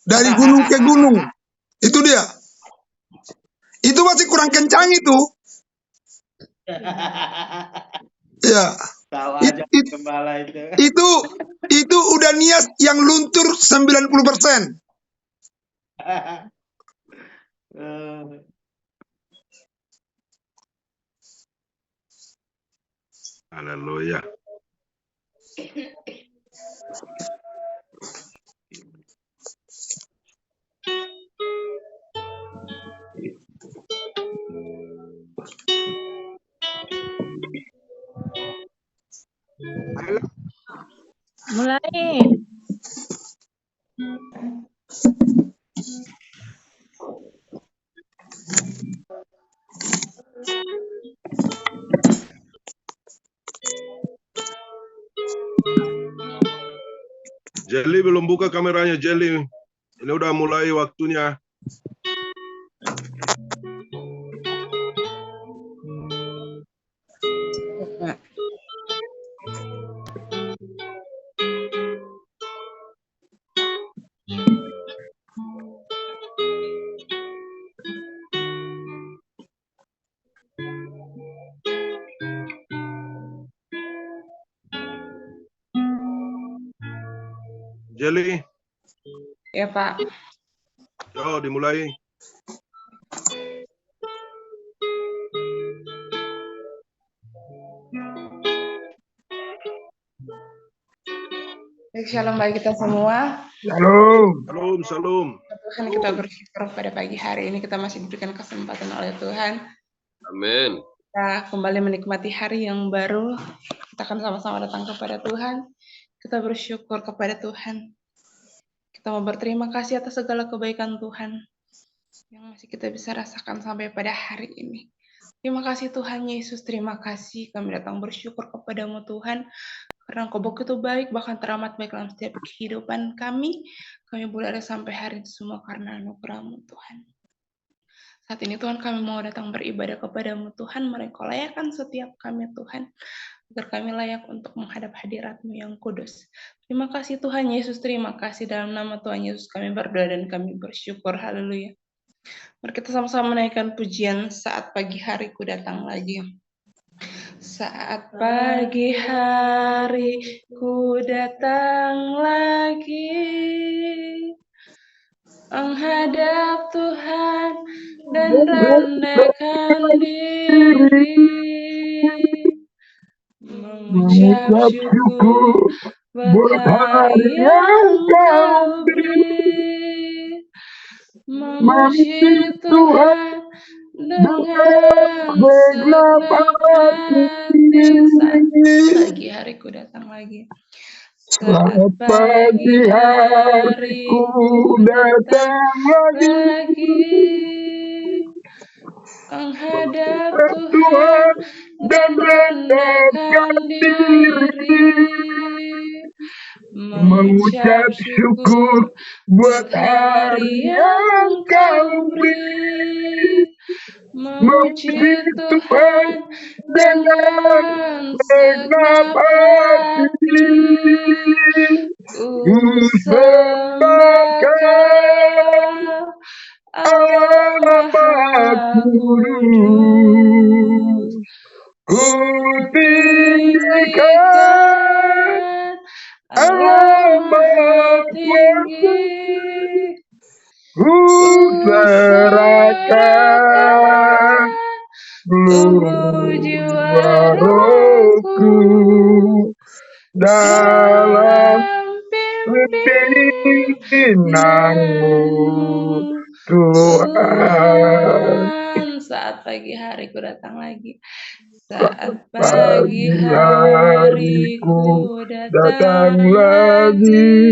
dari gunung ke gunung. Itu dia. Itu masih kurang kencang itu. Ya. Tahu aja gembala itu. Itu udah niat yang luntur 90%. Haleluya. Mulai. Jelly belum buka kameranya, Jelly. Ini udah mulai waktunya. Jelly. Ya, Pak. Yo, dimulai. Baik, shalom bagi kita semua. Shalom. Shalom. Tuhan, kita bersyukur pada pagi hari ini kita masih diberikan kesempatan oleh Tuhan. Amin. Kita kembali menikmati hari yang baru. Kita akan sama-sama datang kepada Tuhan. Kita bersyukur kepada Tuhan. Kita mau berterima kasih atas segala kebaikan Tuhan yang masih kita bisa rasakan sampai pada hari ini. Terima kasih Tuhan Yesus, terima kasih kami datang bersyukur kepadamu Tuhan. Karena Engkau begitu baik, bahkan teramat baik dalam setiap kehidupan kami. Kami boleh ada sampai hari ini semua karena anugerah-Mu Tuhan. Saat ini Tuhan kami mau datang beribadah kepadamu Tuhan, merekolayakan setiap kami Tuhan, agar kami layak untuk menghadap hadirat-Mu yang kudus. Terima kasih Tuhan Yesus, terima kasih dalam nama Tuhan Yesus kami berdoa dan kami bersyukur, haleluya. Mari kita sama-sama menaikkan pujian saat pagi hariku datang lagi. Saat pagi hariku datang lagi, menghadap Tuhan dan rendahkan diri, mengucap syukur buat hari yang Kau beri, memuji Tuhan dengan segenap hati. Saat pagi hariku datang lagi. Saat pagi hariku datang lagi, menghadap Tuhan dan rendahkan diri, mengucap syukur buat hari yang Kau beri, memuji Tuhan dengan segenap hati. Sembah Kau Allah Maha Kudus, tinggikan Allah Maha Tinggi, serahkan seluruh jiwa rohku dalam pimpinan-Mu Tuhan. Saat pagi hariku datang lagi. Saat pagi hariku datang lagi,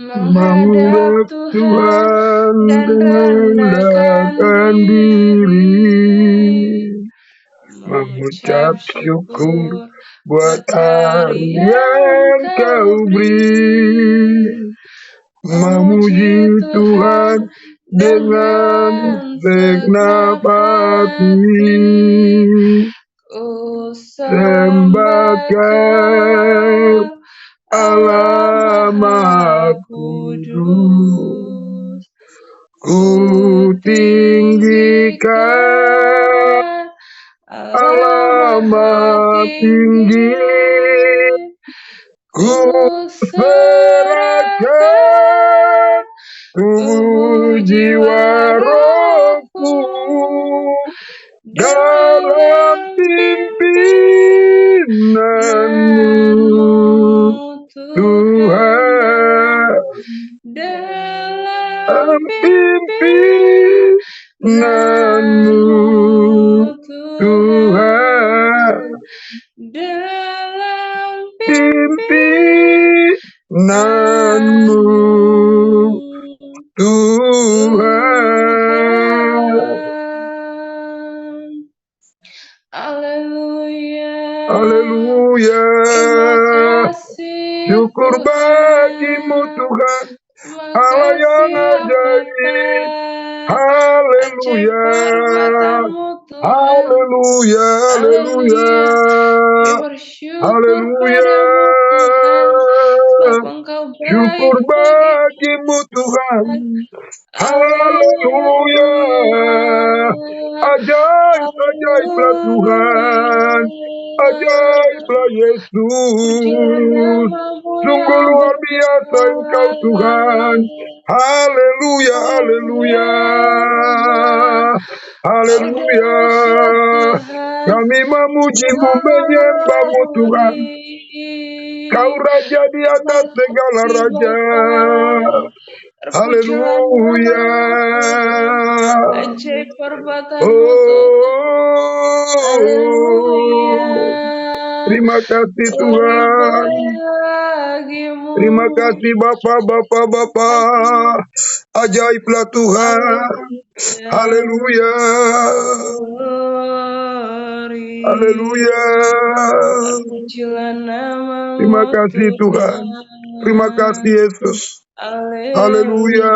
menghadap Tuhan dan rendahkan diri, mengucap syukur buat hari yang Kau beri, memuji Tuhan dengan segenap hati. Sembah Kau Allah Maha Kudus, ku tinggikan Allah Maha Tinggi, ku serahkan tubuh jiwa rohku dalam pimpinanmu Tuhan, dalam pimpinanmu Tuhan, dalam pimpinanmu Tuhan. Haleluya. Haleluya. Terima kasih Syukur Tuhan. bagimu Tuhan, Terima Allah yang kasih ya ajaib. Bapa. Haleluya. Ajaib perbuatanmu Tuhan. Haleluya. Haleluya. Kami bersyukur Haleluya. padamu Tuhan, sebab Engkau Syukur baik bagi bagimu Tuhan. Haleluya. Haleluya. Ajaiblah Tuhan. Ajaiblah Pujilah Yesus. namamu Sungguh yang luar biasa Engkau Tuhan. Haleluya, haleluya. Haleluya. Kami memujimu, menyembahmu Tuhan. Kau Raja di atas segala raja. Haleluya. Ajaib perbuatanmu Tuhan. Haleluya. Terima kasih Tuhan. Terima kasih Bapak. Ajaiblah Tuhan. Haleluya. Haleluya. Terima kasih Tuhan. Terima kasih Yesus. Haleluya.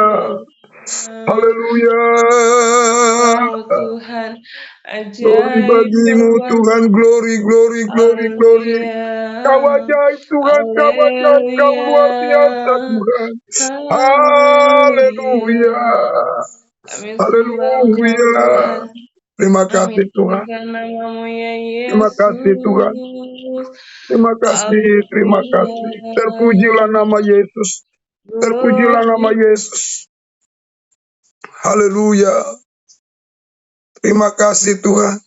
Haleluya. Tuhan, Glory bagimu Tuhan. Glory. Kau ajaib Tuhan. Kau ajaib. Kau luar biasa Tuhan. Haleluya. Haleluya. Terima kasih Tuhan. Terima kasih Tuhan. Terima kasih. Terpujilah nama Yesus. Terpujilah nama Yesus. Haleluya. Terima kasih Tuhan.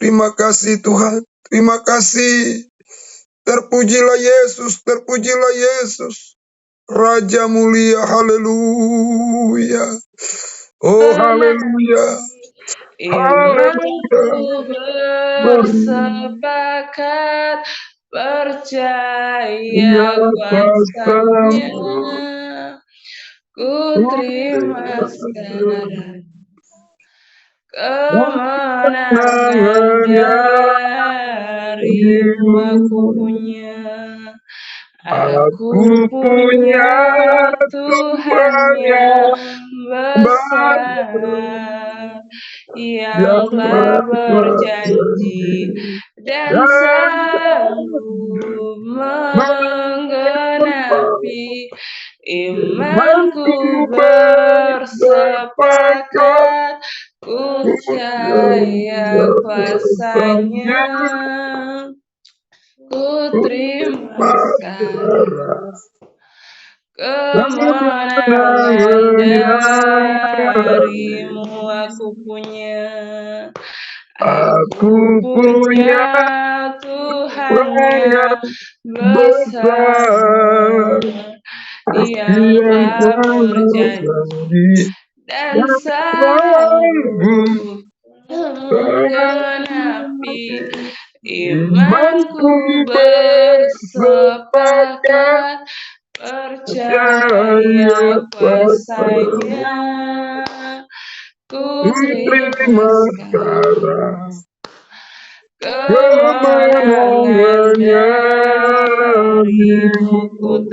Terima kasih Tuhan. Terima kasih. Terpujilah Yesus. Terpujilah Yesus. Raja mulia. Haleluya. Oh haleluya. Imanku bersepakat percaya kuasanya. Ku terima sekarang kemenangan darimu aku punya. Aku punya Tuhan yang besar, yang telah berjanji dan sanggup menggenapi. Imanku bersepakat, ku percaya kuasanya. Ku terima sekarang kemenangan darimu aku punya. Aku punya Tuhan yang besar, yang telah berjanji dan sanggup menggenapi. Imanku bersepakat percaya kuasanya. Ku terima sekarang kemenangan darimu. Ku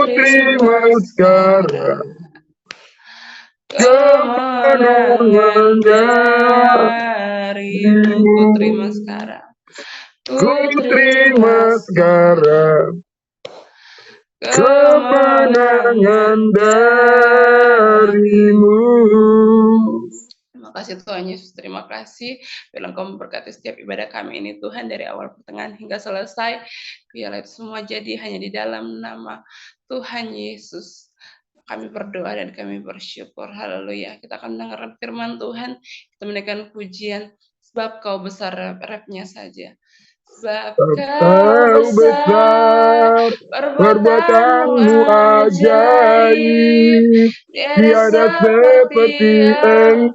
terima sekarang kemenangan darimu. Ku terima sekarang. Ku terima sekarang kemenangan darimu. Terima kasih Tuhan Yesus, terima kasih. Biarlah Engkau memberkati setiap ibadah kami ini Tuhan, dari awal pertengahan hingga selesai. Biarlah itu semua jadi hanya di dalam nama Tuhan Yesus. Kami berdoa dan kami bersyukur. Haleluya. Kita akan mendengar firman Tuhan. Kita menaikkan pujian. Sebab kau besar, rapnya saja. Sebab kau besar, perbuatanmu ajaib. Tiada seperti Engkau.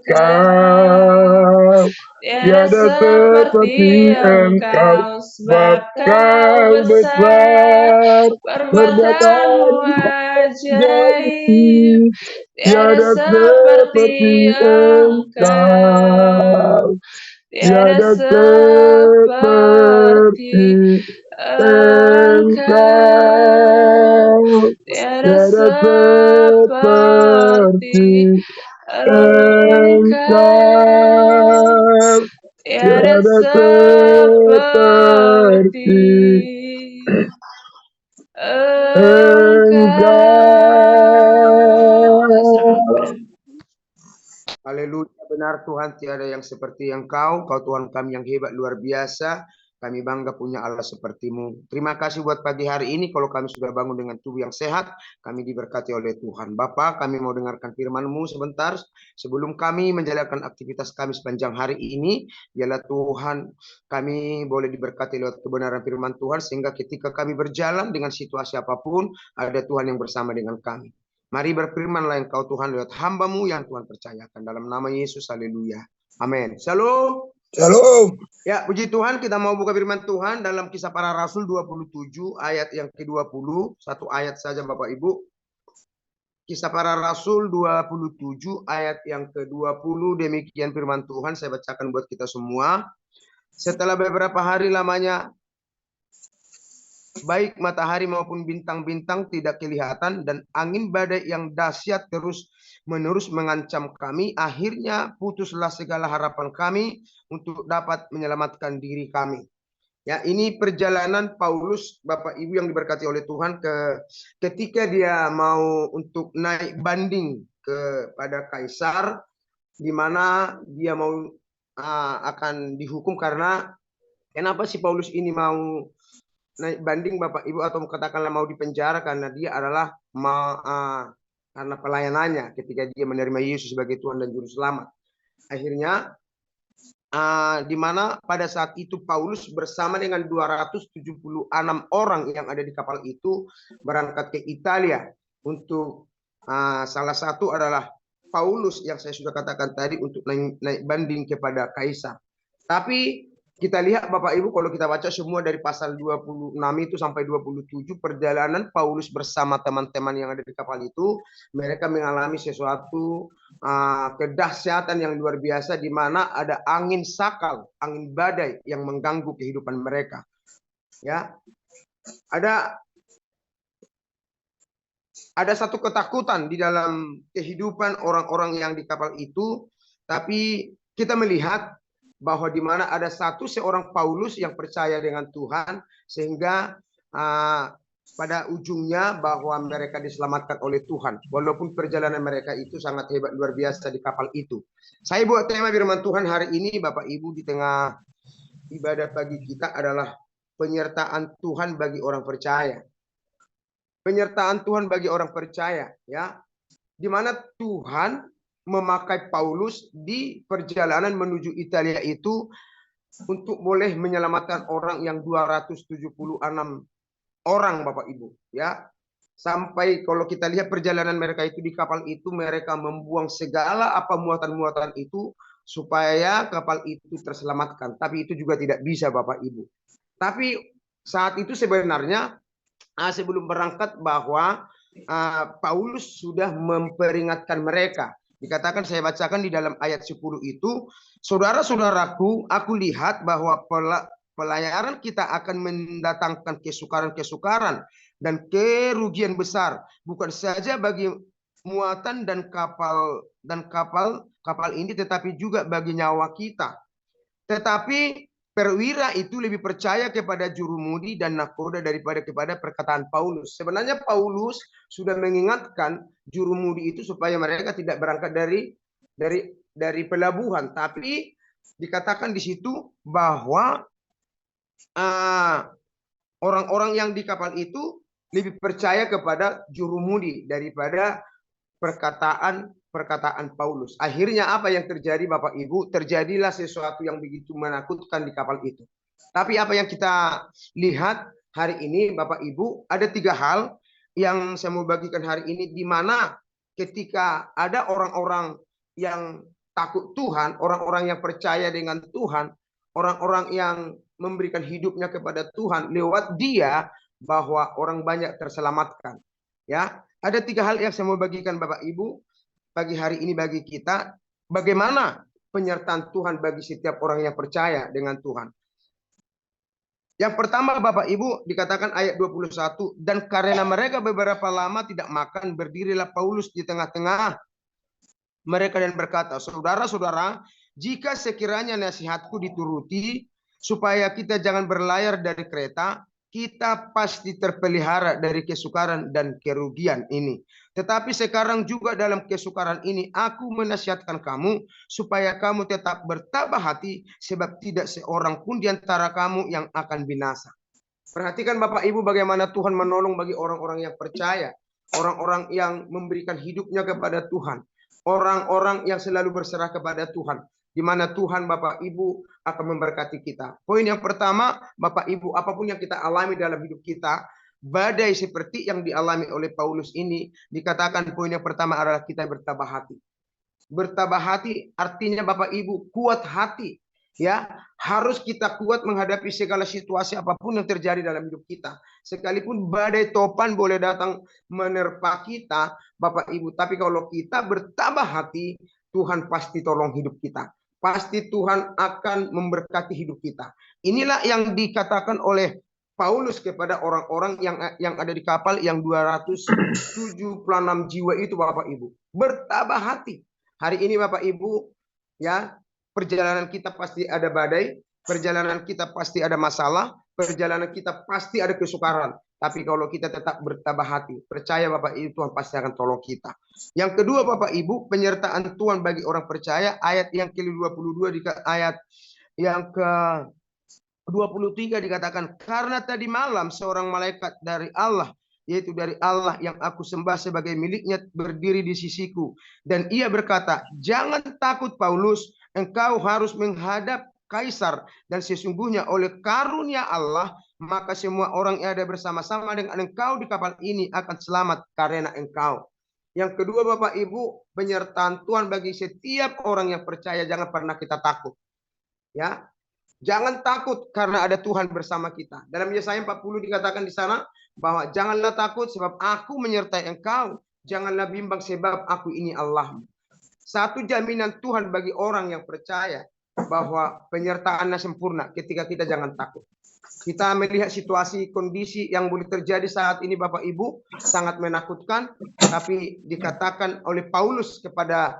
Tiada seperti Engkau. Sebab kau besar, perbuatanmu ajaib. Tiada seperti Engkau. Tiada seperti Engkau. Tiada seperti Engkau. Tiada seperti Engkau. Haleluya, benar Tuhan, tiada yang seperti Engkau. Kau Tuhan kami yang hebat, luar biasa. Kami bangga punya Allah seperti-Mu. Terima kasih buat pagi hari ini. Kalau kami sudah bangun dengan tubuh yang sehat, kami diberkati oleh Tuhan. Bapa, kami mau dengarkan firman-Mu sebentar. Sebelum kami menjalankan aktivitas kami sepanjang hari ini, biarlah Tuhan kami boleh diberkati lewat kebenaran firman Tuhan, sehingga ketika kami berjalan dengan situasi apapun, ada Tuhan yang bersama dengan kami. Mari berfirmanlah Engkau Tuhan lewat hamba-Mu yang Tuhan percayakan. Dalam nama Yesus, haleluya. Amin. Shalom. Shalom. Ya, puji Tuhan, kita mau buka firman Tuhan dalam Kisah Para Rasul 27 ayat yang ke-20. Satu ayat saja Bapak Ibu. Kisah Para Rasul 27 ayat yang ke-20. Demikian firman Tuhan, saya bacakan buat kita semua. Setelah beberapa hari lamanya, baik matahari maupun bintang-bintang tidak kelihatan, dan angin badai yang dahsyat terus-menerus mengancam kami. Akhirnya putuslah segala harapan kami untuk dapat menyelamatkan diri kami. Ya, ini perjalanan Paulus, Bapak Ibu yang diberkati oleh Tuhan, ketika dia mau untuk naik banding kepada Kaisar, di mana dia mau akan dihukum. Karena kenapa sih Paulus ini mau naik banding Bapak Ibu, atau katakanlah mau dipenjara? Karena dia adalah karena pelayanannya ketika dia menerima Yesus sebagai Tuhan dan Juru Selamat. Akhirnya di mana pada saat itu Paulus bersama dengan 276 orang yang ada di kapal itu berangkat ke Italia. Untuk salah satu adalah Paulus yang saya sudah katakan tadi, untuk naik banding kepada Kaisar. Tapi kita lihat Bapak Ibu, kalau kita baca semua dari pasal 26 itu sampai 27, perjalanan Paulus bersama teman-teman yang ada di kapal itu, mereka mengalami sesuatu kedahsyatan yang luar biasa, di mana ada angin sakal, angin badai yang mengganggu kehidupan mereka. Ya, ada satu ketakutan di dalam kehidupan orang-orang yang di kapal itu. Tapi kita melihat bahwa di mana ada seorang Paulus yang percaya dengan Tuhan, sehingga pada ujungnya bahwa mereka diselamatkan oleh Tuhan, walaupun perjalanan mereka itu sangat hebat, luar biasa di kapal itu. Saya buat tema firman Tuhan hari ini Bapak Ibu di tengah ibadah pagi kita adalah penyertaan Tuhan bagi orang percaya. Penyertaan Tuhan bagi orang percaya, ya, di mana Tuhan memakai Paulus di perjalanan menuju Italia itu untuk boleh menyelamatkan orang yang 276 orang Bapak Ibu, ya. Sampai kalau kita lihat perjalanan mereka itu di kapal itu, mereka membuang segala muatan-muatan itu supaya kapal itu terselamatkan. Tapi itu juga tidak bisa Bapak Ibu. Tapi saat itu sebenarnya sebelum berangkat bahwa Paulus sudah memperingatkan mereka. Dikatakan, saya bacakan di dalam ayat 10 itu, saudara-saudaraku, aku lihat bahwa pelayaran kita akan mendatangkan kesukaran-kesukaran dan kerugian besar, bukan saja bagi muatan dan kapal ini, tetapi juga bagi nyawa kita. Tetapi perwira itu lebih percaya kepada jurumudi dan nakoda daripada kepada perkataan Paulus. Sebenarnya Paulus sudah mengingatkan jurumudi itu supaya mereka tidak berangkat dari pelabuhan, tapi dikatakan di situ bahwa orang-orang yang di kapal itu lebih percaya kepada jurumudi daripada perkataan Paulus. Akhirnya apa yang terjadi Bapak Ibu? Terjadilah sesuatu yang begitu menakutkan di kapal itu. Tapi apa yang kita lihat hari ini Bapak Ibu, ada 3 hal yang saya mau bagikan hari ini, di mana ketika ada orang-orang yang takut Tuhan, orang-orang yang percaya dengan Tuhan, orang-orang yang memberikan hidupnya kepada Tuhan, lewat dia bahwa orang banyak terselamatkan. Ya, ada 3 hal yang saya mau bagikan Bapak Ibu pagi hari ini bagi kita, bagaimana penyertaan Tuhan bagi setiap orang yang percaya dengan Tuhan. Yang pertama Bapak Ibu dikatakan ayat 21, dan karena mereka beberapa lama tidak makan, berdirilah Paulus di tengah-tengah mereka dan berkata, saudara-saudara, jika sekiranya nasihatku dituruti, supaya kita jangan berlayar dari kereta, kita pasti terpelihara dari kesukaran dan kerugian ini. Tetapi sekarang juga dalam kesukaran ini, aku menasihatkan kamu, supaya kamu tetap bertabah hati, sebab tidak seorang pun di antara kamu yang akan binasa. Perhatikan Bapak Ibu bagaimana Tuhan menolong bagi orang-orang yang percaya, orang-orang yang memberikan hidupnya kepada Tuhan, orang-orang yang selalu berserah kepada Tuhan, di mana Tuhan Bapak Ibu akan memberkati kita. Poin yang pertama, Bapak Ibu, apapun yang kita alami dalam hidup kita, badai seperti yang dialami oleh Paulus ini, dikatakan poin yang pertama adalah kita bertabah hati. Bertabah hati artinya Bapak Ibu kuat hati. Ya, harus kita kuat menghadapi segala situasi apapun yang terjadi dalam hidup kita. Sekalipun badai topan boleh datang menerpa kita, Bapak Ibu, tapi kalau kita bertabah hati, Tuhan pasti tolong hidup kita. Pasti Tuhan akan memberkati hidup kita. Inilah yang dikatakan oleh Paulus kepada orang-orang yang ada di kapal yang 276 jiwa itu Bapak Ibu. Bertabah hati. Hari ini Bapak Ibu, ya, perjalanan kita pasti ada badai, perjalanan kita pasti ada masalah, perjalanan kita pasti ada kesukaran. Tapi kalau kita tetap bertabah hati, percaya Bapak Ibu, Tuhan pasti akan tolong kita. Yang kedua Bapak Ibu, penyertaan Tuhan bagi orang percaya, ayat yang ke-22 ayat yang ke-23 dikatakan, karena tadi malam seorang malaikat dari Allah, yaitu dari Allah yang aku sembah sebagai miliknya, berdiri di sisiku. Dan ia berkata, jangan takut Paulus, engkau harus menghadap Kaisar, dan sesungguhnya oleh karunia Allah, maka semua orang yang ada bersama-sama dengan engkau di kapal ini akan selamat karena engkau. Yang kedua Bapak Ibu, penyertaan Tuhan bagi setiap orang yang percaya, jangan pernah kita takut. Ya, jangan takut karena ada Tuhan bersama kita. Dalam Yesaya 40 dikatakan di sana bahwa janganlah takut sebab aku menyertai engkau, janganlah bimbang sebab aku ini Allahmu. Satu jaminan Tuhan bagi orang yang percaya bahwa penyertaannya sempurna ketika kita jangan takut. Kita melihat situasi kondisi yang boleh terjadi saat ini Bapak Ibu sangat menakutkan, tapi dikatakan oleh Paulus kepada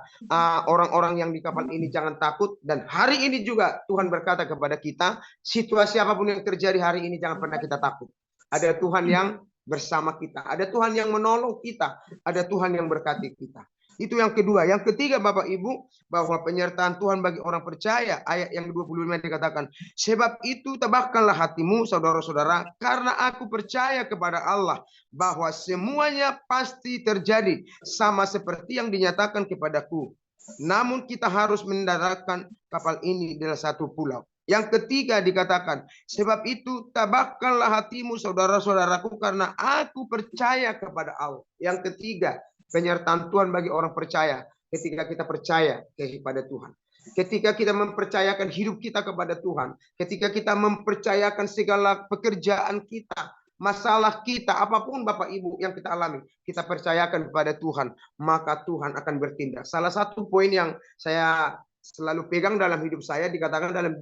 orang-orang yang di kapal ini jangan takut, dan hari ini juga Tuhan berkata kepada kita, situasi apapun yang terjadi hari ini jangan pernah kita takut. Ada Tuhan yang bersama kita, ada Tuhan yang menolong kita, ada Tuhan yang berkati kita. Itu yang kedua. Yang ketiga Bapak Ibu, bahwa penyertaan Tuhan bagi orang percaya, ayat yang 25 dikatakan, sebab itu tabahkanlah hatimu saudara-saudara, karena aku percaya kepada Allah bahwa semuanya pasti terjadi sama seperti yang dinyatakan kepadaku. Namun kita harus mendaratkan kapal ini di satu pulau. Yang ketiga dikatakan, sebab itu tabahkanlah hatimu saudara-saudaraku, karena aku percaya kepada Allah. Yang ketiga, penyertaan Tuhan bagi orang percaya ketika kita percaya kepada Tuhan. Ketika kita mempercayakan hidup kita kepada Tuhan. Ketika kita mempercayakan segala pekerjaan kita, masalah kita, apapun Bapak Ibu yang kita alami, kita percayakan kepada Tuhan, maka Tuhan akan bertindak. Salah satu poin yang saya selalu pegang dalam hidup saya dikatakan dalam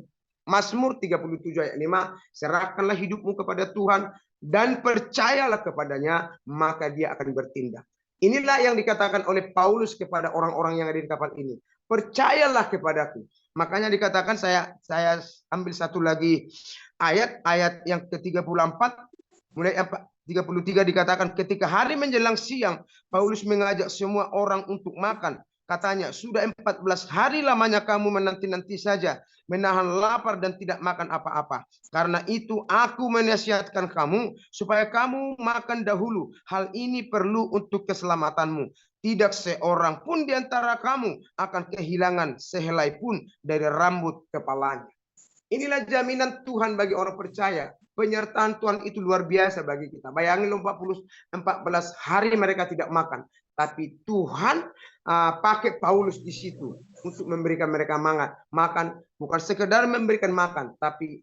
Mazmur 37 ayat 5, serahkanlah hidupmu kepada Tuhan dan percayalah kepadanya, maka dia akan bertindak. Inilah yang dikatakan oleh Paulus kepada orang-orang yang ada di kapal ini. Percayalah kepadaku. Makanya dikatakan saya ambil satu lagi ayat yang ke-34 mulai 33 dikatakan ketika hari menjelang siang Paulus mengajak semua orang untuk makan. Katanya, sudah 14 hari lamanya kamu menanti-nanti saja, menahan lapar dan tidak makan apa-apa. Karena itu aku menasihatkan kamu supaya kamu makan dahulu. Hal ini perlu untuk keselamatanmu. Tidak seorang pun di antara kamu akan kehilangan sehelai pun dari rambut kepalanya. Inilah jaminan Tuhan bagi orang percaya. Penyertaan Tuhan itu luar biasa bagi kita. Bayangin 14 hari mereka tidak makan. Tapi Tuhan pakai Paulus di situ untuk memberikan mereka makan. Bukan sekedar memberikan makan, tapi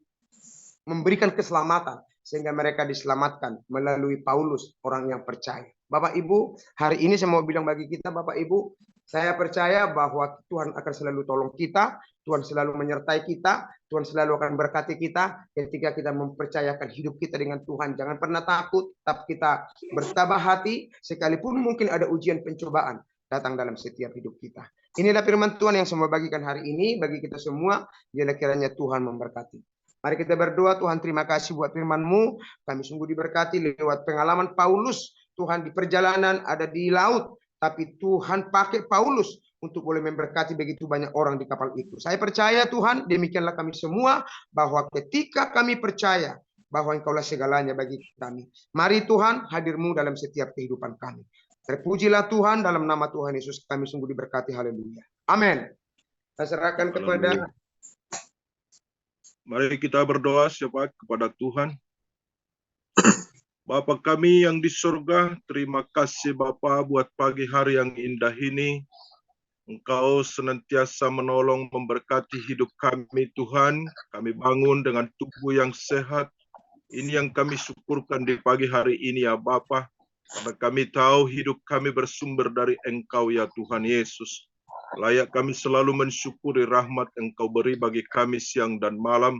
memberikan keselamatan. Sehingga mereka diselamatkan melalui Paulus, orang yang percaya. Bapak Ibu, hari ini saya mau bilang bagi kita, Bapak Ibu, saya percaya bahwa Tuhan akan selalu tolong kita, Tuhan selalu menyertai kita, Tuhan selalu akan berkati kita ketika kita mempercayakan hidup kita dengan Tuhan. Jangan pernah takut, tetap kita bertabah hati, sekalipun mungkin ada ujian pencobaan datang dalam setiap hidup kita. Inilah firman Tuhan yang saya mau bagikan hari ini bagi kita semua. Biarlah kiranya Tuhan memberkati. Mari kita berdoa. Tuhan, terima kasih buat firman-Mu. Kami sungguh diberkati lewat pengalaman Paulus. Tuhan di perjalanan ada di laut, tapi Tuhan pakai Paulus untuk boleh memberkati begitu banyak orang di kapal itu. Saya percaya Tuhan, demikianlah kami semua, bahwa ketika kami percaya bahwa Engkaulah segalanya bagi kami. Mari Tuhan, hadir-Mu dalam setiap kehidupan kami. Terpujilah Tuhan, dalam nama Tuhan Yesus kami sungguh diberkati. Haleluya. Amin. Saya serahkan kepada... Mari kita berdoa cepat kepada Tuhan. Bapa kami yang di surga, terima kasih Bapa buat pagi hari yang indah ini. Engkau senantiasa menolong memberkati hidup kami Tuhan. Kami bangun dengan tubuh yang sehat. Ini yang kami syukurkan di pagi hari ini ya Bapa. Karena kami tahu hidup kami bersumber dari Engkau ya Tuhan Yesus. Layak kami selalu mensyukuri rahmat Engkau beri bagi kami siang dan malam.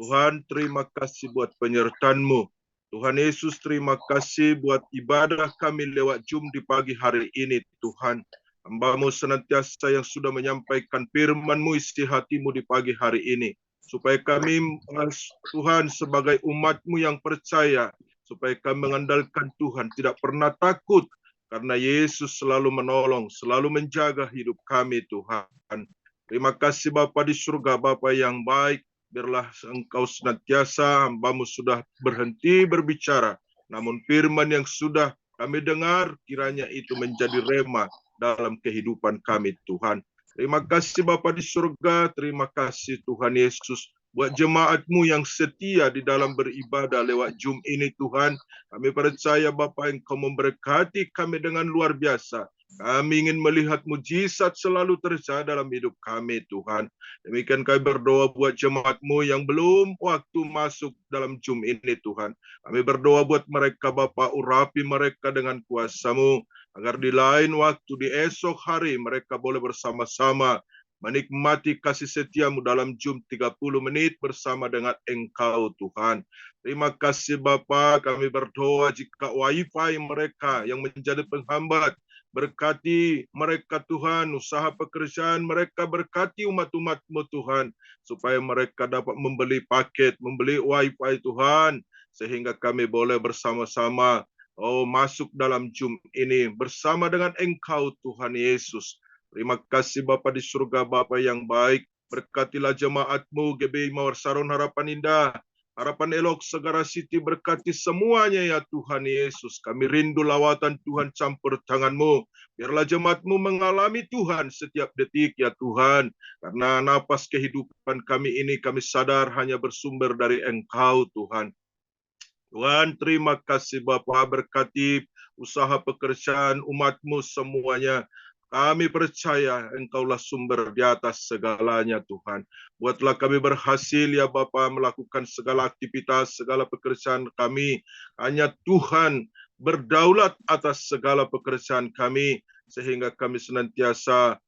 Tuhan, terima kasih buat penyertaan-Mu. Tuhan Yesus, terima kasih buat ibadah kami lewat Zoom di pagi hari ini, Tuhan. Hamba-Mu senantiasa yang sudah menyampaikan firman-Mu, isi hati-Mu di pagi hari ini. Supaya kami, Tuhan, sebagai umat-Mu yang percaya, supaya kami mengandalkan Tuhan, tidak pernah takut, karena Yesus selalu menolong, selalu menjaga hidup kami, Tuhan. Terima kasih Bapa di surga, Bapa yang baik. Biarlah Engkau senantiasa, hamba-Mu sudah berhenti berbicara. Namun firman yang sudah kami dengar, kiranya itu menjadi rema dalam kehidupan kami, Tuhan. Terima kasih Bapa di surga, terima kasih Tuhan Yesus. Buat jemaat-Mu yang setia di dalam beribadah lewat Zoom ini, Tuhan. Kami percaya Bapa Engkau memberkati kami dengan luar biasa. Kami ingin melihat mujizat selalu terjadi dalam hidup kami, Tuhan. Demikian kami berdoa buat jemaat-Mu yang belum waktu masuk dalam Zoom ini, Tuhan. Kami berdoa buat mereka, Bapa, urapi mereka dengan kuasa-Mu, agar di lain waktu, di esok hari, mereka boleh bersama-sama menikmati kasih setia-Mu dalam Zoom 30 menit bersama dengan Engkau, Tuhan. Terima kasih, Bapa. Kami berdoa jika wifi mereka yang menjadi penghambat, berkati mereka Tuhan, usaha pekerjaan mereka, berkati umat-umat-Mu Tuhan, supaya mereka dapat membeli paket, membeli wifi Tuhan, sehingga kami boleh bersama-sama masuk dalam Zoom ini bersama dengan Engkau Tuhan Yesus. Terima kasih Bapa di surga, Bapa yang baik, berkatilah jemaat-Mu GBI Mawar Saron Harapan Indah, Harapan Elok, Segara City, berkati semuanya ya Tuhan Yesus. Kami rindu lawatan Tuhan campur tangan-Mu. Biarlah jemaat-Mu mengalami Tuhan setiap detik ya Tuhan. Karena napas kehidupan kami ini kami sadar hanya bersumber dari Engkau Tuhan. Tuhan, terima kasih Bapa, berkati usaha pekerjaan umat-Mu semuanya. Kami percaya Engkaulah sumber di atas segalanya Tuhan. Buatlah kami berhasil ya Bapa melakukan segala aktivitas, segala pekerjaan kami. Hanya Tuhan berdaulat atas segala pekerjaan kami. Sehingga kami senantiasa,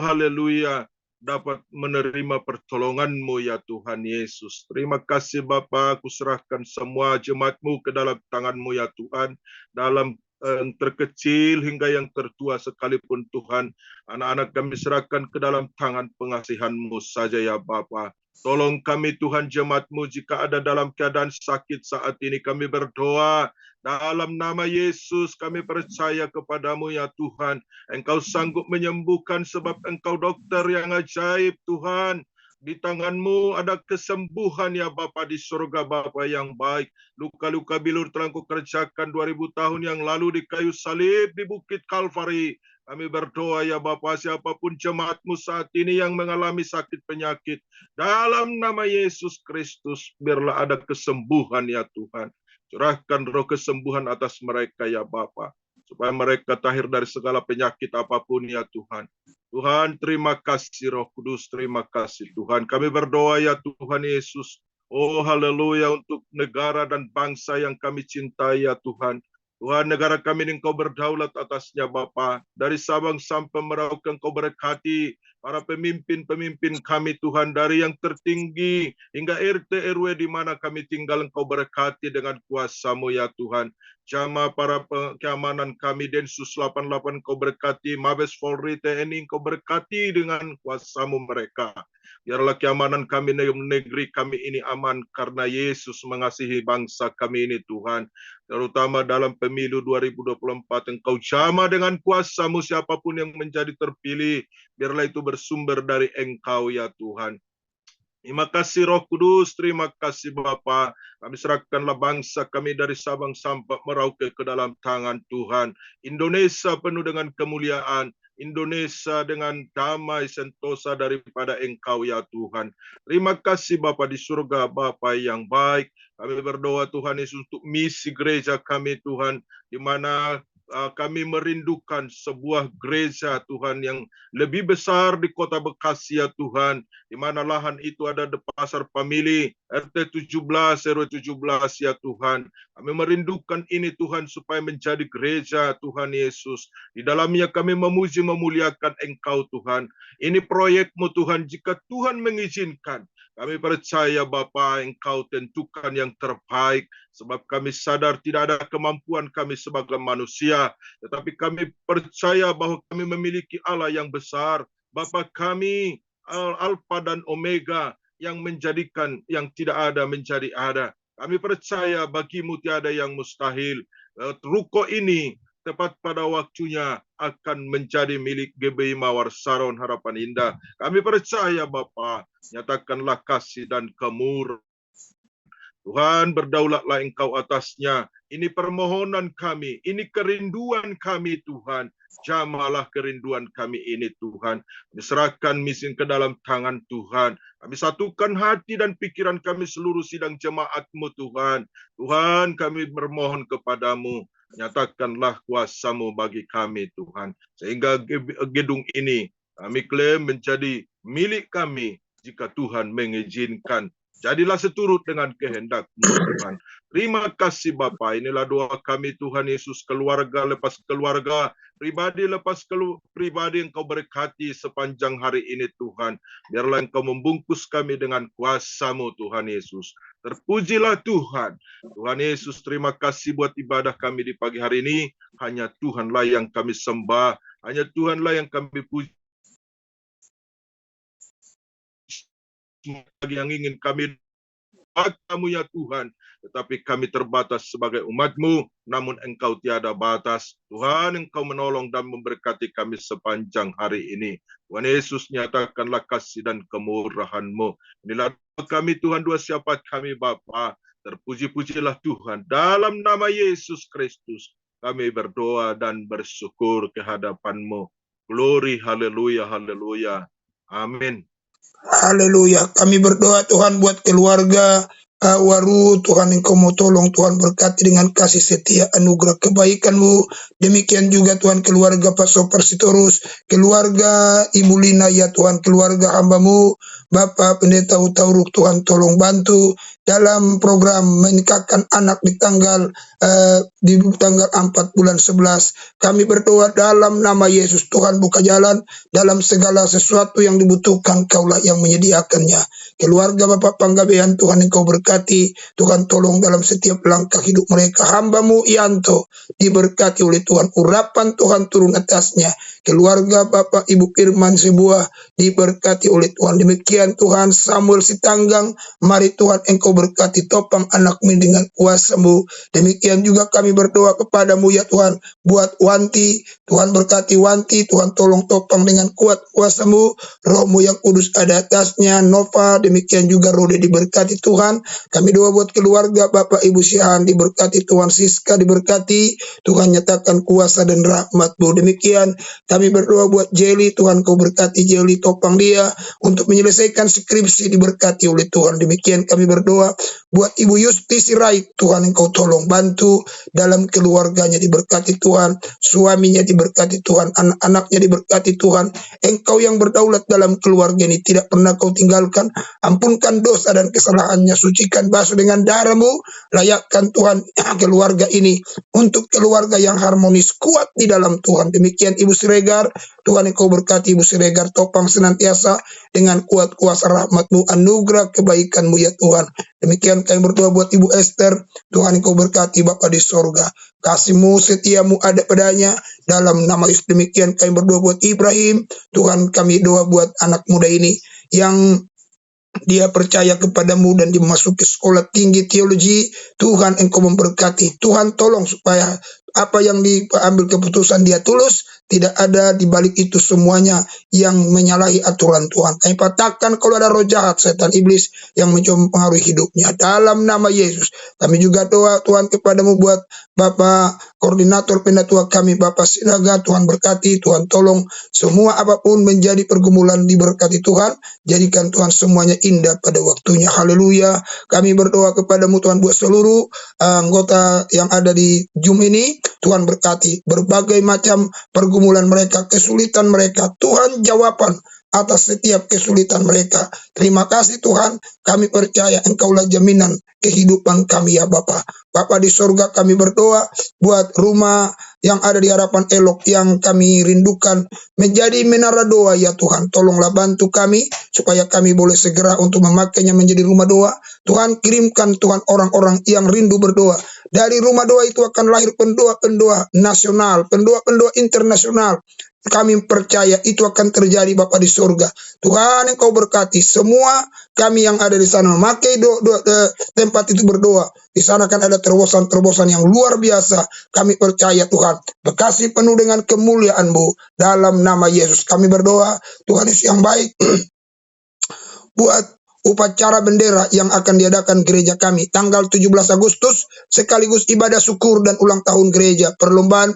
haleluya, dapat menerima pertolongan-Mu ya Tuhan Yesus. Terima kasih Bapa, aku serahkan semua jemaat-Mu ke dalam tangan-Mu ya Tuhan. Dalam yang terkecil hingga yang tertua sekalipun Tuhan. Anak-anak kami serahkan ke dalam tangan pengasihan-Mu saja ya Bapa. Tolong kami Tuhan jemaat-Mu jika ada dalam keadaan sakit saat ini, kami berdoa dalam nama Yesus, kami percaya kepadamu ya Tuhan. Engkau sanggup menyembuhkan sebab Engkau dokter yang ajaib Tuhan. Di tangan-Mu ada kesembuhan ya Bapa di surga Bapa yang baik. Luka-luka bilur telah Engkau kerjakan 2000 tahun yang lalu di kayu salib di Bukit Kalvari. Kami berdoa ya Bapa, siapapun jemaat-Mu saat ini yang mengalami sakit penyakit, dalam nama Yesus Kristus, biarlah ada kesembuhan ya Tuhan. Curahkan roh kesembuhan atas mereka ya Bapa, supaya mereka tahir dari segala penyakit apapun ya Tuhan. Tuhan, terima kasih Roh Kudus, terima kasih Tuhan. Kami berdoa ya Tuhan Yesus. Oh haleluya untuk negara dan bangsa yang kami cintai ya Tuhan. Tuhan, negara kami Engkau berdaulat atasnya Bapa. Dari Sabang sampai Merauke Engkau berkati para pemimpin-pemimpin kami Tuhan, dari yang tertinggi hingga RT RW di mana kami tinggal Engkau berkati dengan kuasa-Mu ya Tuhan. Jamaah para keamanan kami Densus 88 Engkau berkati, Mabes Polri TNI Engkau berkati dengan kuasa-Mu mereka. Biarlah keamanan kami negeri kami ini aman karena Yesus mengasihi bangsa kami ini Tuhan. Terutama dalam pemilu 2024 Engkau jamah dengan kuasa-Mu siapapun yang menjadi terpilih. Biarlah itu bersumber dari Engkau ya Tuhan. Terima kasih Roh Kudus, terima kasih Bapa. Kami serahkanlah bangsa kami dari Sabang sampai Merauke ke dalam tangan Tuhan. Indonesia penuh dengan kemuliaan, Indonesia dengan damai sentosa daripada Engkau ya Tuhan. Terima kasih Bapa di surga, Bapa yang baik. Kami berdoa Tuhan Yesus untuk misi gereja kami Tuhan, di mana kami merindukan sebuah gereja Tuhan yang lebih besar di kota Bekasi ya Tuhan, di mana lahan itu ada di Pasar Pamili, RT 17, RW 17 ya Tuhan. Kami merindukan ini Tuhan supaya menjadi gereja Tuhan Yesus. Di dalamnya kami memuji memuliakan Engkau Tuhan. Ini proyek-Mu Tuhan, jika Tuhan mengizinkan. Kami percaya Bapa Engkau tentukan yang terbaik, sebab kami sadar tidak ada kemampuan kami sebagai manusia, tetapi kami percaya bahwa kami memiliki Allah yang besar. Bapa kami Alfa dan Omega, yang menjadikan yang tidak ada menjadi ada. Kami percaya bagi-Mu tiada yang mustahil. Ruko ini tepat pada waktunya akan menjadi milik GBI Mawar Saron Harapan Indah. Kami percaya Bapa, nyatakanlah kasih dan kemurahan. Tuhan, berdaulatlah Engkau atasnya. Ini permohonan kami, ini kerinduan kami Tuhan. Jamahlah kerinduan kami ini Tuhan. Kami serahkan misi ke dalam tangan Tuhan. Kami satukan hati dan pikiran kami seluruh sidang jemaat-Mu Tuhan. Tuhan, kami bermohon kepadamu. Nyatakanlah kuasa-Mu bagi kami Tuhan. Sehingga gedung ini kami klaim menjadi milik kami jika Tuhan mengizinkan. Jadilah seturut dengan kehendak-Mu Tuhan. Terima kasih Bapa. Inilah doa kami Tuhan Yesus, keluarga lepas keluarga, pribadi lepas pribadi Engkau berkati sepanjang hari ini Tuhan. Biarlah Engkau membungkus kami dengan kuasa-Mu Tuhan Yesus. Terpujilah Tuhan. Tuhan Yesus, terima kasih buat ibadah kami di pagi hari ini. Hanya Tuhanlah yang kami sembah. Hanya Tuhanlah yang kami puji. Yang ingin kami Kamu ya Tuhan, tetapi kami terbatas sebagai umat-Mu, namun Engkau tiada batas. Tuhan, Engkau menolong dan memberkati kami sepanjang hari ini. Tuhan Yesus, nyatakanlah kasih dan kemurahan-Mu. Inilah kami Tuhan, dua syafaat kami Bapa. Terpuji-pujilah Tuhan. Dalam nama Yesus Kristus, kami berdoa dan bersyukur ke hadapan-Mu. Glory, haleluya, haleluya. Amin. Haleluya. Kami berdoa Tuhan buat keluarga Waru, Tuhan Engkau mau tolong, Tuhan berkati dengan kasih setia, anugerah kebaikan-Mu. Demikian juga Tuhan keluarga Pak Sopar Sitorus, keluarga Ibu Lina ya Tuhan, keluarga hamba-Mu, Bapak Pendeta Utauruk, Tuhan tolong bantu dalam program menikahkan anak di tanggal 4 bulan 11. Kami berdoa dalam nama Yesus, Tuhan buka jalan dalam segala sesuatu yang dibutuhkan, Kaulah yang menyediakannya. Keluarga Bapak Panggabean, Tuhan Engkau berkati, Tuhan tolong dalam setiap langkah hidup mereka. Hamba-Mu Yanto diberkati oleh Tuhan, urapan Tuhan turun atasnya. Keluarga Bapak Ibu Firman Sebuah diberkati oleh Tuhan. Demikian Tuhan Samuel Sitanggang, mari Tuhan Engkau berkati, topang anak-Mu dengan kuasa-Mu. Demikian juga kami berdoa kepada-Mu ya Tuhan, buat Wanti, Tuhan berkati Wanti, Tuhan tolong topang dengan kuat kuasa-Mu, Roh-Mu yang kudus ada atasnya. Nova, demikian juga Rode diberkati Tuhan. Kami doa buat keluarga Bapak Ibu Syahan diberkati Tuhan, Siska diberkati, Tuhan nyatakan kuasa dan rahmat-Mu. Demikian kami berdoa buat Jelly, Tuhan Kau berkati Jelly, topang dia untuk menyelesaikan skripsi, diberkati oleh Tuhan. Demikian kami berdoa buat Ibu Yusti Sirait, Tuhan Engkau tolong bantu dalam keluarganya, diberkati Tuhan, suaminya diberkati Tuhan, anak-anaknya diberkati Tuhan. Engkau yang berdaulat dalam keluarga ini, tidak pernah Kau tinggalkan. Ampunkan dosa dan kesalahannya, sucikan basuh dengan darah-Mu, layakkan Tuhan keluarga ini untuk keluarga yang harmonis, kuat di dalam Tuhan. Demikian Ibu Siregar, Tuhan Engkau berkati Ibu Siregar, topang senantiasa dengan kuat kuasa rahmat-Mu, anugerah kebaikan-Mu ya Tuhan. Demikian kami berdoa buat Ibu Esther, Tuhan Engkau berkati Bapa di sorga, kasih-Mu, setia-Mu ada padanya dalam nama Yesus. Demikian kami berdoa buat Ibrahim, Tuhan kami doa buat anak muda ini yang dia percaya kepada-Mu dan dimasuki sekolah tinggi teologi. Tuhan Engkau memberkati, Tuhan tolong supaya apa yang diambil keputusan dia tulus, tidak ada di balik itu semuanya yang menyalahi aturan Tuhan. Kami patahkan kalau ada roh jahat, setan iblis yang mencoba mempengaruhi hidupnya. Dalam nama Yesus, kami juga doa Tuhan kepada-Mu buat Bapak Koordinator Pendatua kami, Bapak Sinaga, Tuhan berkati, Tuhan tolong semua apapun menjadi pergumulan diberkati Tuhan. Jadikan Tuhan semuanya indah pada waktunya. Haleluya. Kami berdoa kepada-Mu Tuhan buat seluruh anggota yang ada di Zoom ini. Tuhan berkati berbagai macam pergumulan mereka, kesulitan mereka. Tuhan jawaban atas setiap kesulitan mereka. Terima kasih Tuhan, kami percaya Engkaulah jaminan kehidupan kami ya Bapa. Bapa di sorga, kami berdoa buat rumah yang ada di Harapan Elok yang kami rindukan menjadi menara doa ya Tuhan. Tolonglah bantu kami supaya kami boleh segera untuk memakainya menjadi rumah doa. Tuhan kirimkan Tuhan orang-orang yang rindu berdoa. Dari rumah doa itu akan lahir pendoa-pendoa nasional, pendoa-pendoa internasional. Kami percaya itu akan terjadi Bapa di surga. Tuhan Engkau berkati semua kami yang ada di sana memakai tempat itu berdoa. Di sana kan ada terobosan-terobosan yang luar biasa. Kami percaya Tuhan, bekasi penuh dengan kemuliaan-Mu. Dalam nama Yesus kami berdoa, Tuhan Yesus yang baik, buat upacara bendera yang akan diadakan gereja kami tanggal 17 Agustus sekaligus ibadah syukur dan ulang tahun gereja. Perlombaan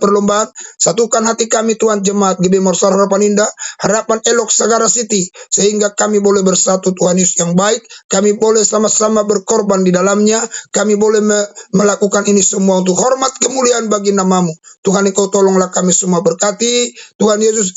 satukan hati kami Tuhan, jemaat GB Morsar Harapan Indah, Harapan Elok Sagara City, sehingga kami boleh bersatu Tuhan Yesus yang baik. Kami boleh sama-sama berkorban di dalamnya. Kami boleh melakukan ini semua untuk hormat kemuliaan bagi nama-Mu. Tuhan Engkau tolonglah kami semua, berkati Tuhan Yesus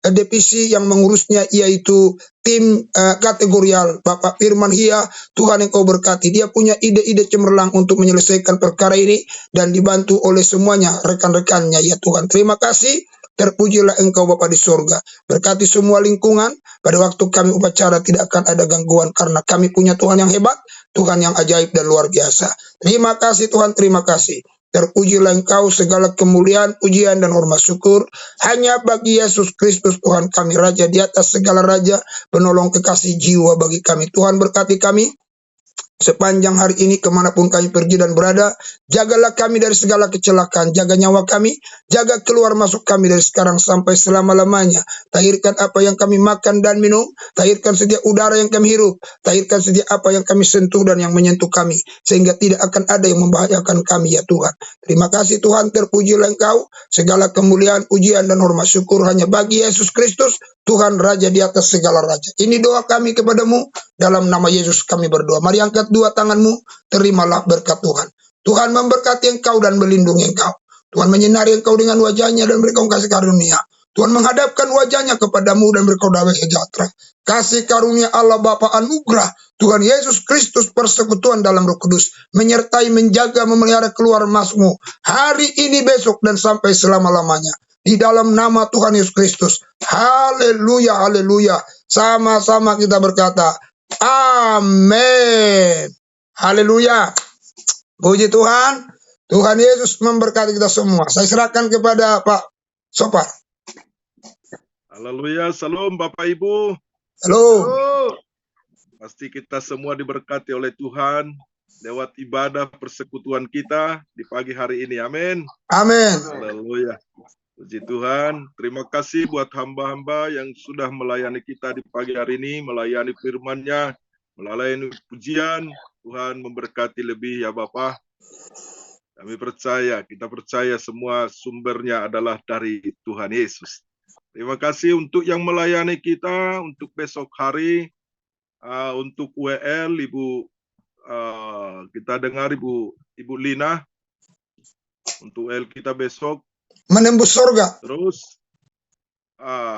divisi yang mengurusnya yaitu tim kategorial Bapak Firman Hia. Tuhan Engkau berkati, dia punya ide-ide cemerlang untuk menyelesaikan perkara ini dan dibantu oleh semuanya rekan-rekannya ya Tuhan. Terima kasih, terpujilah Engkau Bapa di surga. Berkati semua lingkungan, pada waktu kami upacara tidak akan ada gangguan karena kami punya Tuhan yang hebat, Tuhan yang ajaib dan luar biasa. Terima kasih Tuhan, terima kasih. Terpujilah Engkau, segala kemuliaan, pujian dan hormat syukur hanya bagi Yesus Kristus Tuhan kami, Raja di atas segala raja, penolong kekasih jiwa bagi kami. Tuhan berkati kami sepanjang hari ini kemanapun kami pergi dan berada. Jagalah kami dari segala kecelakaan, jaga nyawa kami, jaga keluar masuk kami dari sekarang sampai selama-lamanya. Tahirkan apa yang kami makan dan minum, tahirkan setiap udara yang kami hirup, tahirkan setiap apa yang kami sentuh dan yang menyentuh kami, sehingga tidak akan ada yang membahayakan kami ya Tuhan. Terima kasih Tuhan, terpujilah Engkau, segala kemuliaan, pujian dan hormat syukur hanya bagi Yesus Kristus Tuhan, Raja di atas segala raja. Ini doa kami kepada-Mu, dalam nama Yesus kami berdoa. Mari angkat dua tanganmu, terimalah berkat Tuhan. Tuhan memberkati engkau dan melindungi engkau. Tuhan menyinari engkau dengan wajahnya dan berikan kasih karunia. Tuhan menghadapkan wajahnya kepadamu dan berkau damai sejahtera. Kasih karunia Allah Bapa anugerah Tuhan Yesus Kristus, persekutuan dalam Roh Kudus, menyertai, menjaga, memelihara keluar masukmu hari ini, besok, dan sampai selama-lamanya. Di dalam nama Tuhan Yesus Kristus. Haleluya, haleluya. Sama-sama kita berkata, amin. Haleluya. Puji Tuhan. Tuhan Yesus memberkati kita semua. Saya serahkan kepada Pak Sopar. Haleluya, salam Bapak Ibu. Halo. Pasti kita semua diberkati oleh Tuhan lewat ibadah persekutuan kita di pagi hari ini. Amin. Amin. Haleluya. Puji Tuhan. Terima kasih buat hamba-hamba yang sudah melayani kita di pagi hari ini, melayani firman-Nya, melayani pujian. Tuhan memberkati lebih ya Bapak. Kami percaya, kita percaya semua sumbernya adalah dari Tuhan Yesus. Terima kasih untuk yang melayani kita untuk besok hari, untuk WL, Ibu, kita dengar Ibu Lina, untuk WL kita besok. Menembus surga. Terus,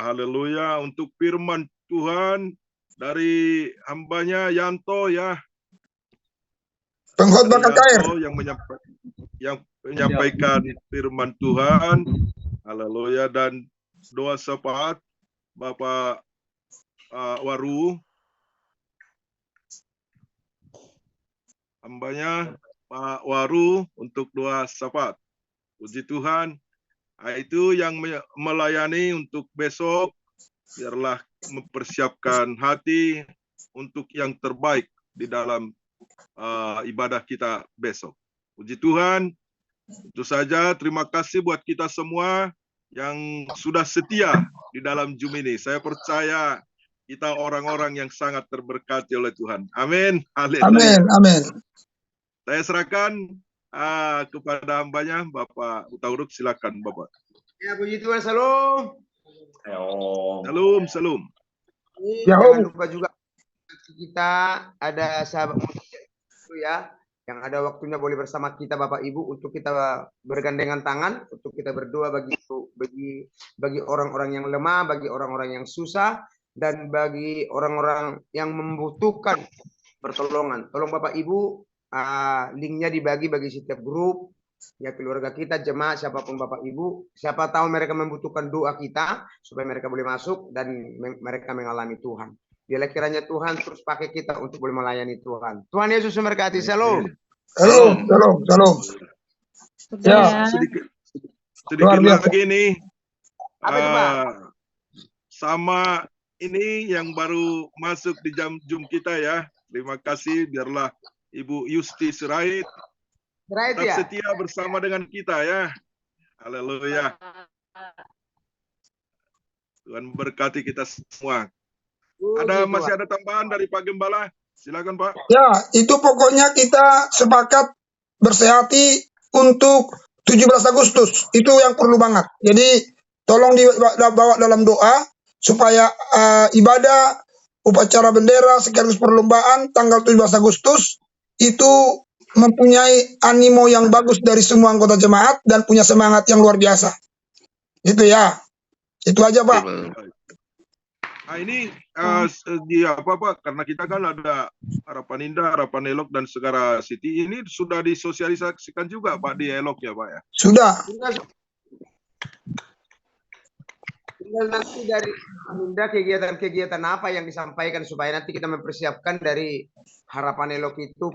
haleluya, untuk firman Tuhan dari hambanya Yanto ya. Pengkhotbah KKR yang menyampaikan firman Tuhan, haleluya, dan doa syafaat Bapak Waru, hambanya Pak Waru untuk doa syafaat. Puji Tuhan. Itu yang melayani untuk besok, biarlah mempersiapkan hati untuk yang terbaik di dalam ibadah kita besok. Puji Tuhan. Itu saja, terima kasih buat kita semua yang sudah setia di dalam Zoom ini. Saya percaya kita orang-orang yang sangat terberkati oleh Tuhan. Amin. Haleluya. Amin. Amin. Saya serahkan kepada hambanya, Bapak Utauruk, silakan Bapak. Ya, puji Tuhan, salam. Salam, salam. Jangan lupa juga kita ada sahabat ya, yang ada waktunya boleh bersama kita Bapak Ibu untuk kita bergandengan tangan, untuk kita berdoa bagi orang-orang yang lemah, bagi orang-orang yang susah, dan bagi orang-orang yang membutuhkan pertolongan. Tolong Bapak Ibu, linknya dibagi bagi setiap grup, ya, keluarga kita, jemaat, siapapun Bapak Ibu, siapa tahu mereka membutuhkan doa kita supaya mereka boleh masuk dan mereka mengalami Tuhan. Biarlah kiranya Tuhan terus pakai kita untuk boleh melayani Tuhan. Tuhan Yesus memberkati. Shalom. Shalom, shalom, shalom. Ya, sedikit lagi nih. Apa itu, Pak? Sama ini yang baru masuk di Zoom kita ya. Terima kasih, biarlah Ibu Yusti Sirait tetap ya? setia bersama dengan kita ya. Haleluya. Tuhan berkati kita semua. Masih ada tambahan dari Pak Gembala? Silakan Pak. Ya, itu pokoknya kita sepakat bersehati untuk 17 Agustus. Itu yang perlu banget. Jadi tolong dibawa dalam doa supaya ibadah upacara bendera sekaligus perlombaan tanggal 17 Agustus itu mempunyai animo yang bagus dari semua anggota jemaat dan punya semangat yang luar biasa. Itu ya. Itu aja, Pak. Nah, ini Pak, karena kita kan ada Harapan Indah, Harapan Elok, dan Segara City. Ini sudah disosialisasikan juga Pak di Elok ya Pak ya? Sudah. Tinggal nanti dari Indah kegiatan-kegiatan apa yang disampaikan supaya nanti kita mempersiapkan dari Harapan Elok itu.